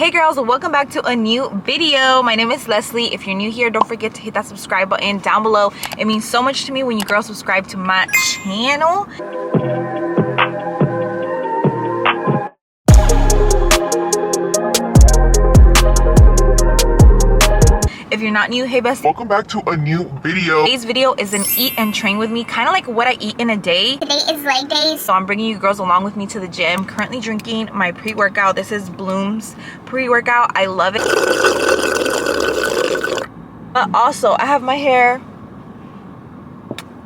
Hey girls, welcome back to a new video. My name is Leslie. If you're new here, don't forget to hit that subscribe button down below. It means so much to me when you girls subscribe to my channel. If you're not new, hey bestie, welcome back to a new video. Today's video is an eat and train with me, kind of like what I eat in a day. Today is leg day, So I'm bringing you girls along with me to the gym. Currently drinking my pre-workout. This is Bloom's pre-workout. I love it. But also, I have my hair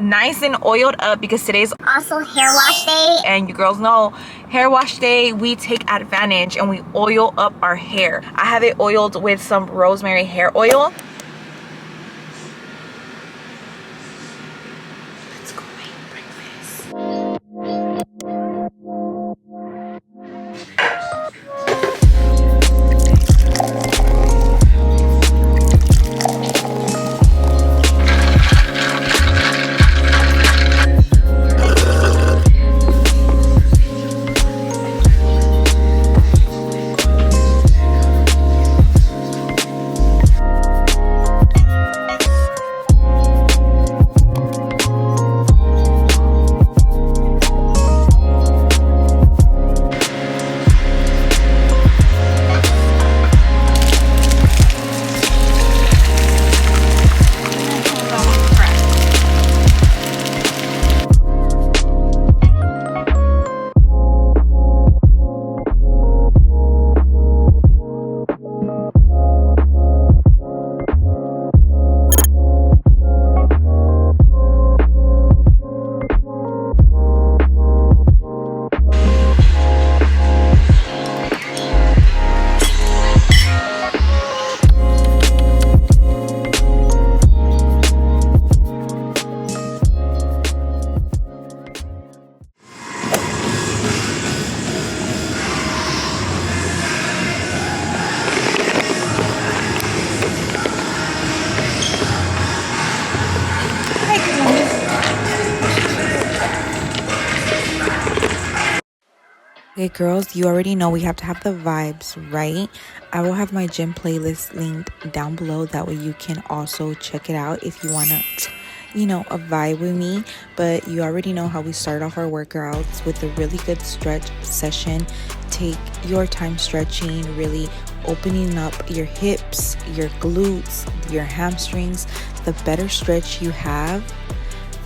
nice and oiled up because today's also hair wash day. and you girls know hair wash day, we take advantage and we oil up our hair. I have it oiled with some rosemary hair oil. Let's go make breakfast. Okay girls, you already know we have to have the vibes, right? I will have my gym playlist linked down below. That way you can also check it out if you want to, a vibe with me. But you already know how we start off our workouts with a really good stretch session. Take your time stretching, really opening up your hips, your glutes, your hamstrings. The better stretch you have,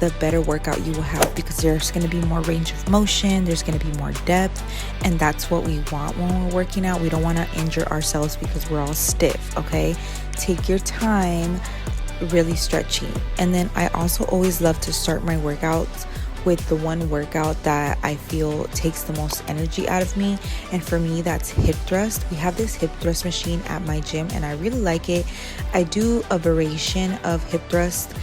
the better workout you will have, because there's going to be more range of motion, there's going to be more depth, and that's what we want when we're working out. We don't want to injure ourselves because we're all stiff. Okay, take your time really stretching. And then I also always love to start my workouts with the one workout that I feel takes the most energy out of me, and for me that's hip thrust. We have this hip thrust machine at my gym and I really like it. I do a variation of hip thrust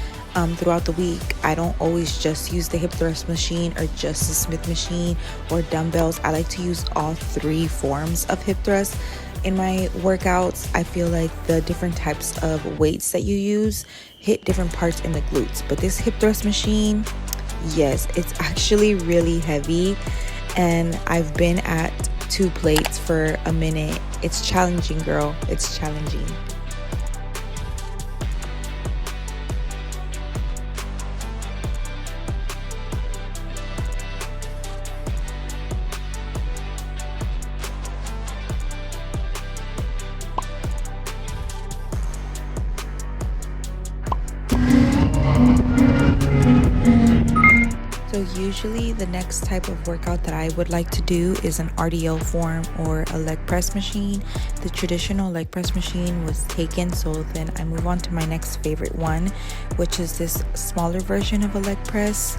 throughout the week. I don't always just use the hip thrust machine or just the Smith machine or dumbbells. I like to use all three forms of hip thrust in my workouts. I feel like the different types of weights that you use hit different parts in the glutes, but this hip thrust machine, yes, it's actually really heavy, and I've been at 2 plates for a minute. It's challenging, girl. It's challenging. So usually the next type of workout that I would like to do is an RDL form or a leg press machine. The traditional leg press machine was taken, so then I move on to my next favorite one, which is this smaller version of a leg press.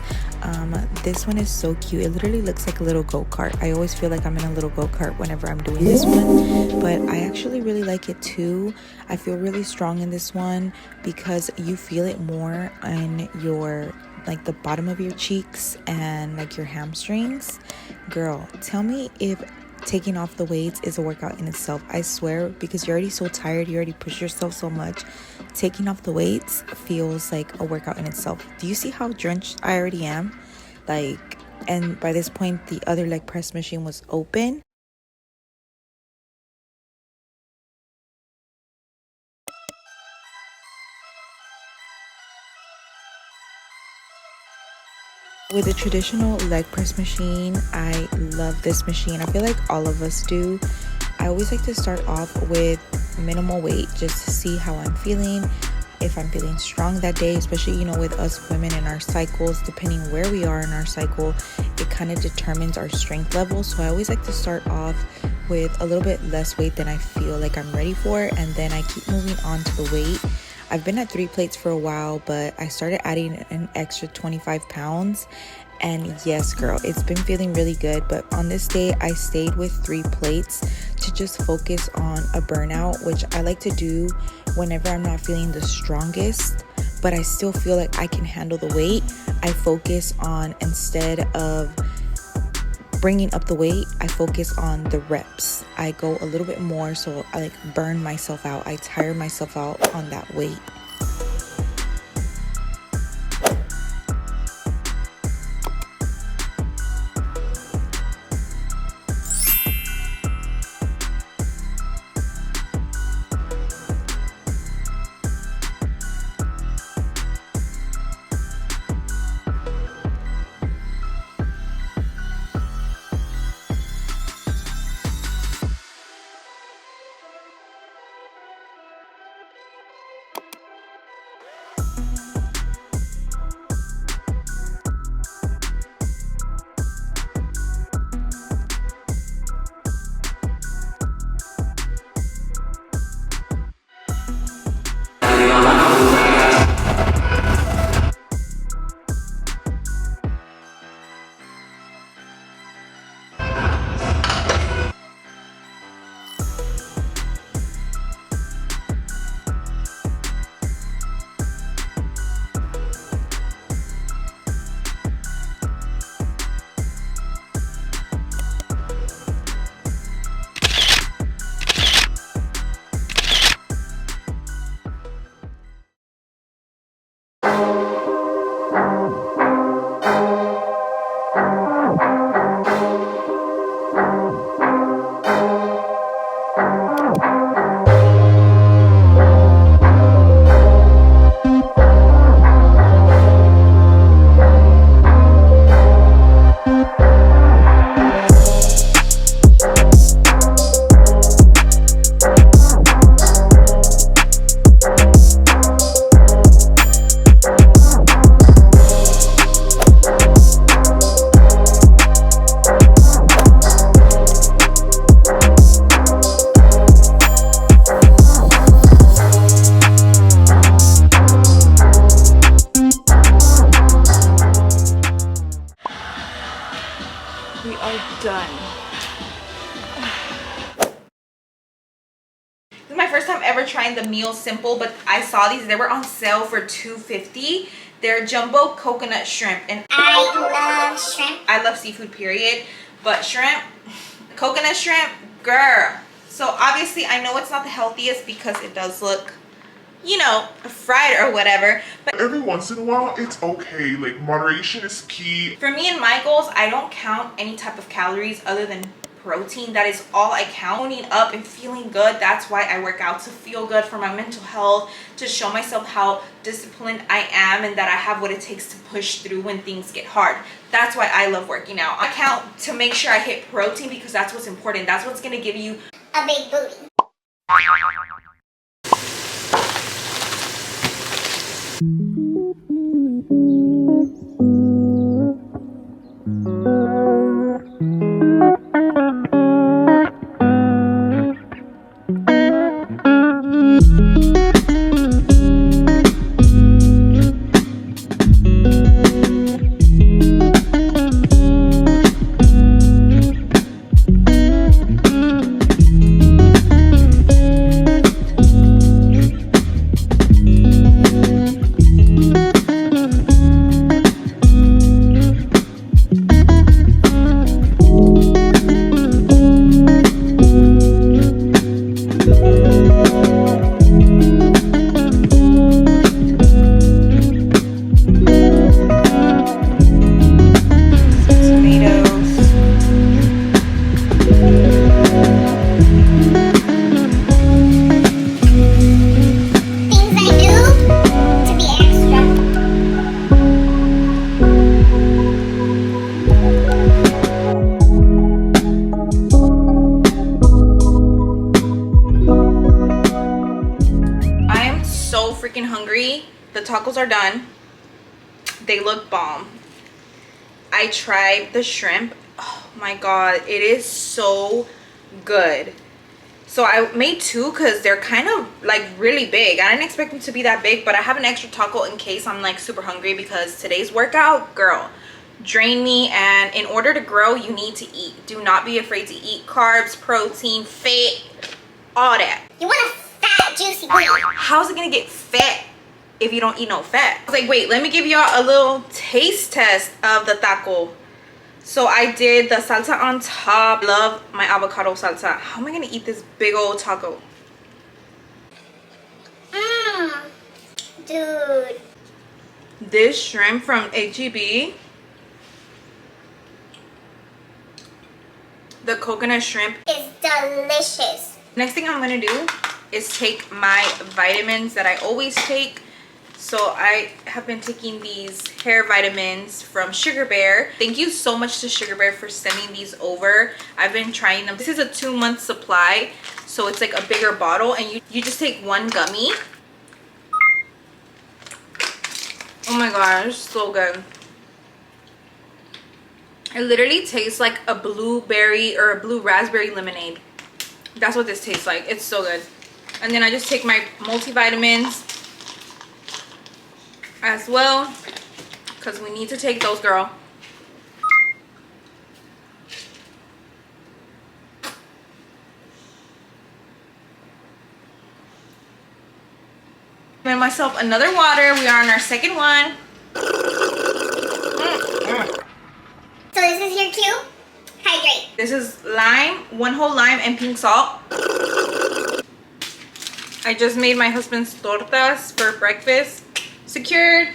This one is so cute. It literally looks like a little go-kart. I always feel like I'm in a little go-kart whenever I'm doing this one, but I actually really like it too. I feel really strong in this one because you feel it more on your the bottom of your cheeks and like your hamstrings. Girl, tell me if taking off the weights is a workout in itself. I swear, because you're already so tired, you already push yourself so much. Taking off the weights feels like a workout in itself. Do you see how drenched I already am? And by this point the other leg press machine was open. With a traditional leg press machine, I love this machine. I feel like all of us do. I always like to start off with minimal weight just to see how I'm feeling. If I'm feeling strong that day, especially, with us women in our cycles, depending where we are in our cycle, it kind of determines our strength level. So I always like to start off with a little bit less weight than I feel like I'm ready for, and then I keep moving on to the weight. I've been at 3 plates for a while, but I started adding an extra 25 pounds. And yes, girl, it's been feeling really good. But on this day, I stayed with 3 plates to just focus on a burnout, which I like to do whenever I'm not feeling the strongest, but I still feel like I can handle the weight. I focus on, instead of bringing up the weight, I focus on the reps. I go a little bit more, so I burn myself out. I tire myself out on that weight. We are done. This is my first time ever trying the meal simple, but I saw these. They were on sale for $2.50. They're jumbo coconut shrimp, and I love shrimp. I love seafood, period. But shrimp, coconut shrimp, girl. So obviously I know it's not the healthiest because it does look, fried or whatever. But Every once in a while, it's okay. Like, moderation is key. for me and my goals, I don't count any type of calories other than protein. That is all I count. Owning up and feeling good, that's why I work out, to feel good, for my mental health, to show myself how disciplined I am and that I have what it takes to push through when things get hard. That's why I love working out. I count to make sure I hit protein because that's what's important. That's what's gonna give you A big booty. hungry. The tacos are done. They look bomb. I tried the shrimp. Oh my god, it is so good. So I made two because they're kind of like really big. I didn't expect them to be that big, but I have an extra taco in case I'm like super hungry, because today's workout, girl, drained me. And in order to grow, you need to eat. Do not be afraid to eat carbs, protein, fat, all that. You want a fat, juicy booty. How's it gonna get fat if you don't eat no fat? I was like, wait, let me give y'all a little taste test of the taco. So I did the salsa on top. Love my avocado salsa. How am I gonna eat this big old taco? Dude. This shrimp from H-E-B, the coconut shrimp, Is delicious. next thing I'm gonna do is take my vitamins that I always take. So I have been taking these hair vitamins from Sugar Bear. Thank you so much to Sugar Bear for sending these over. I've been trying them. This is a 2-month supply, so it's like a bigger bottle, and you just take one gummy. Oh my gosh, it's so good. It literally tastes like a blueberry or a blue raspberry lemonade. That's what this tastes like. It's so good. And then I just take my multivitamins as well, because we need to take those, girl. Made myself another water. We are on our second one. So this is your cue? Hydrate. This is lime, 1 whole lime and pink salt. I just made my husband's tortas for breakfast. Secured.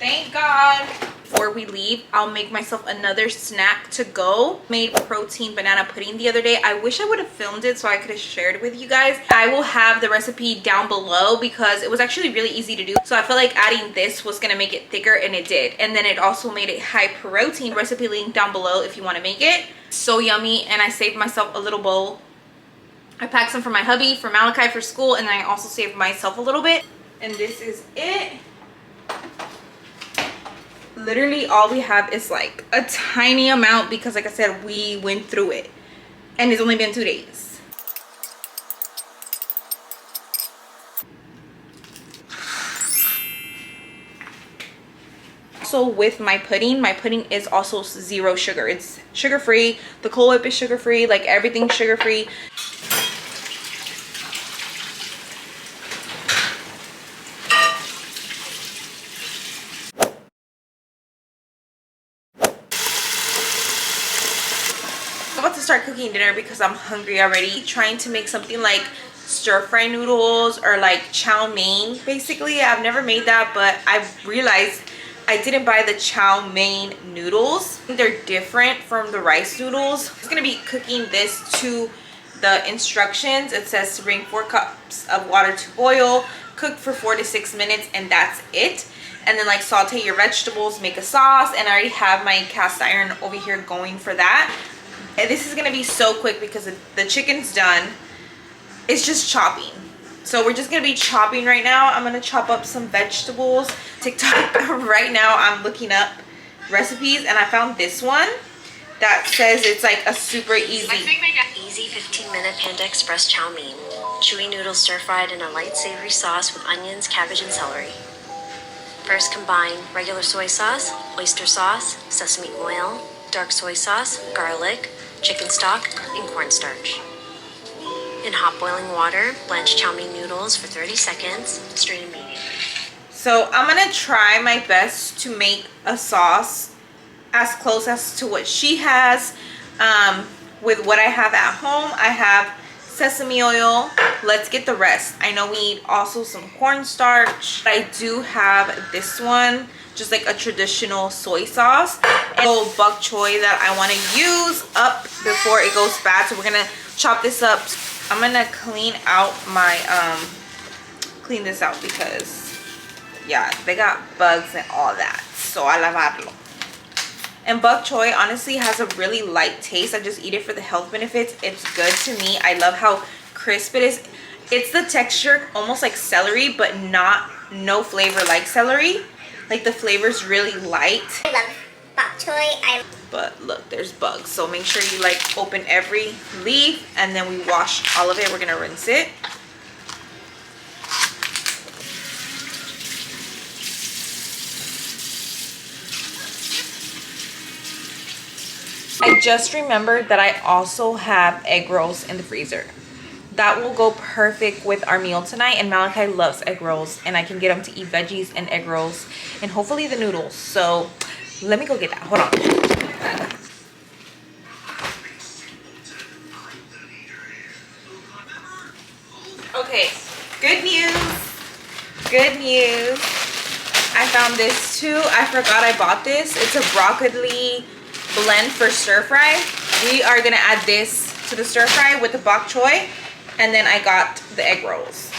Thank God. Before we leave, I'll make myself another snack to go. Made protein banana pudding the other day. I wish I would have filmed it so I could have shared it with you guys. I will have the recipe down below because it was actually really easy to do. So I feel like adding this was gonna make it thicker, and it did. And then it also made it high protein. Recipe link down below if you want to make it. So yummy. And I saved myself a little bowl. I packed some for my hubby, for Malachi for school, and then I also saved myself a little bit. And this is it. Literally all we have is like a tiny amount because, like I said, we went through it and it's only been 2 days. So with my pudding is also 0 sugar. It's sugar free. The Cool Whip is sugar free. Like everything's sugar free. I'm about to start cooking dinner because I'm hungry already. Trying to make something like stir-fry noodles or like chow mein. Basically, I've never made that, but I've realized I didn't buy the chow mein noodles. They're different from the rice noodles. I'm gonna be cooking this to the instructions. It says to bring 4 cups of water to boil, cook for 4 to 6 minutes, and that's it. And then like saute your vegetables, make a sauce, and I already have my cast iron over here going for that. And this is gonna be so quick because the chicken's done. It's just chopping. So we're just gonna be chopping right now. I'm gonna chop up some vegetables. TikTok, right now I'm looking up recipes and I found this one that says it's like a super easy 15-minute Panda Express chow mein. Chewy noodles stir-fried in a light savory sauce with onions, cabbage, and celery. First combine regular soy sauce, oyster sauce, sesame oil, dark soy sauce, garlic, chicken stock, and cornstarch. In hot boiling water, blanch chow mein noodles for 30 seconds, strain immediately. So I'm gonna try my best to make a sauce as close as to what she has. With what I have at home, I have sesame oil. Let's get the rest. I know we need also some cornstarch. I do have this one, just like a traditional soy sauce, and a little bok choy that I want to use up before it goes bad. So we're gonna chop this up. I'm gonna clean out my clean this out because yeah, they got bugs and all that, so I lavarlo. And bok choy honestly has a really light taste. I just eat it for the health benefits. It's good to me. I love how crisp it is. It's the texture almost like celery, but no flavor like celery. Like the flavor's really light. I love bok choy. But look, there's bugs. So make sure you like open every leaf and then we wash all of it. We're gonna rinse it. I just remembered that I also have egg rolls in the freezer. That will go perfect with our meal tonight, and Malachi loves egg rolls and I can get him to eat veggies and egg rolls and hopefully the noodles. So let me go get that. Hold on. Okay, good news. Good news. I found this too. I forgot I bought this. It's a broccoli blend for stir fry. We are gonna add this to the stir fry with the bok choy, and then I got the egg rolls.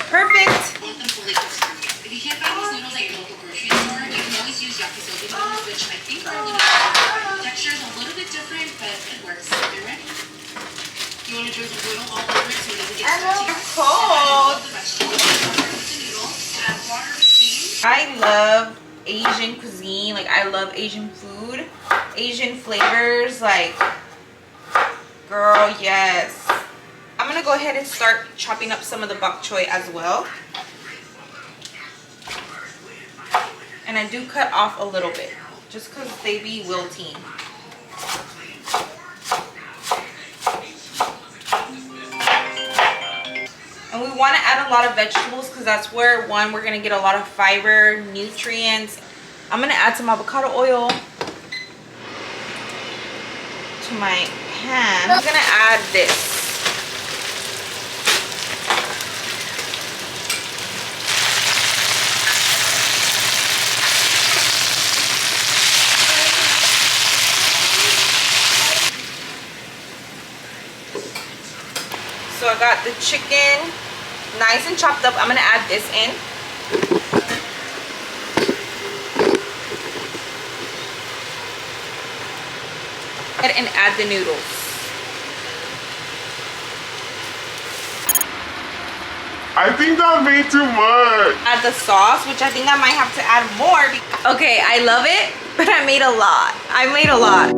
Perfect. If you can't find these noodles at your local grocery store, you can always use yakisoba noodles, which I think are a little bit, texture is a little bit different, but it works. They're ready. You want to drizzle noodle all over it so it doesn't get salty. Cold. The vegetables, with the noodles, add water with steam. I love Asian cuisine. Like I love Asian food, Asian flavors. Like, girl, yes. I'm gonna go ahead and start chopping up some of the bok choy as well. And I do cut off a little bit just because they be wilting. And we want to add a lot of vegetables because that's where, one, we're going to get a lot of fiber, nutrients. I'm going to add some avocado oil to my pan. I'm going to add this. So I got the chicken nice and chopped up. I'm gonna add this in. And add the noodles. I think that made too much. Add the sauce, which I think I might have to add more. Okay, I love it, but I made a lot. I made a lot.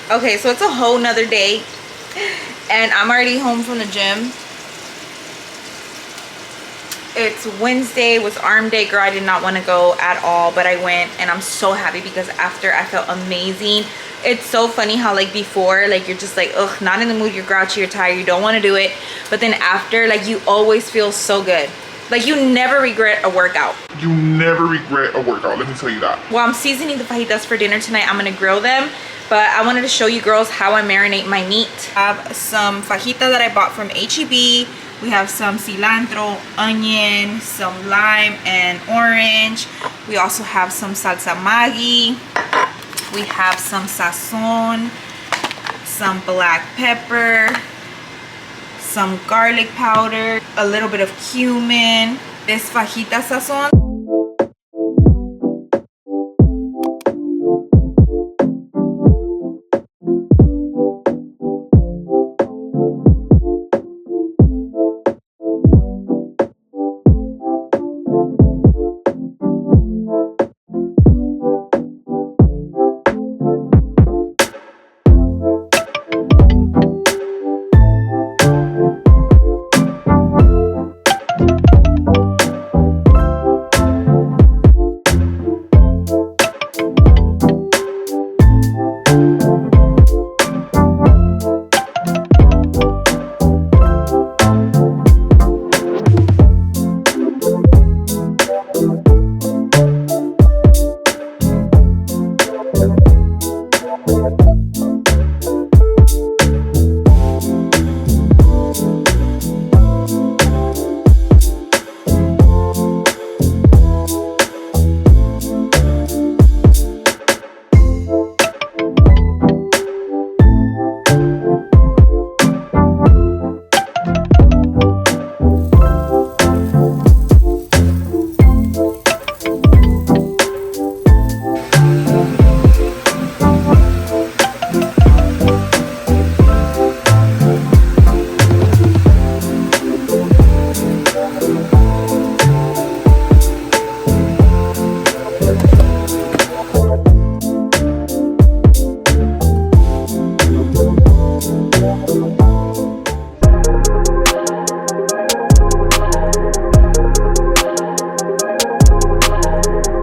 Okay, so it's a whole nother day and I'm already home from the gym. It's Wednesday, was arm day, girl. I did not want to go at all, but I went and I'm so happy because after I felt amazing. It's so funny how like before, like you're just like, ugh, not in the mood, you're grouchy, you're tired, you don't want to do it. But then after, like you always feel so good. Like you never regret a workout. You never regret a workout, let me tell you that. Well, I'm seasoning the fajitas for dinner tonight. I'm gonna grill them. But I wanted to show you girls how I marinate my meat. I have some fajita that I bought from H-E-B. We have some cilantro, onion, some lime and orange. We also have some salsa Maggi. We have some sazon, some black pepper, some garlic powder, a little bit of cumin. This fajita sazon.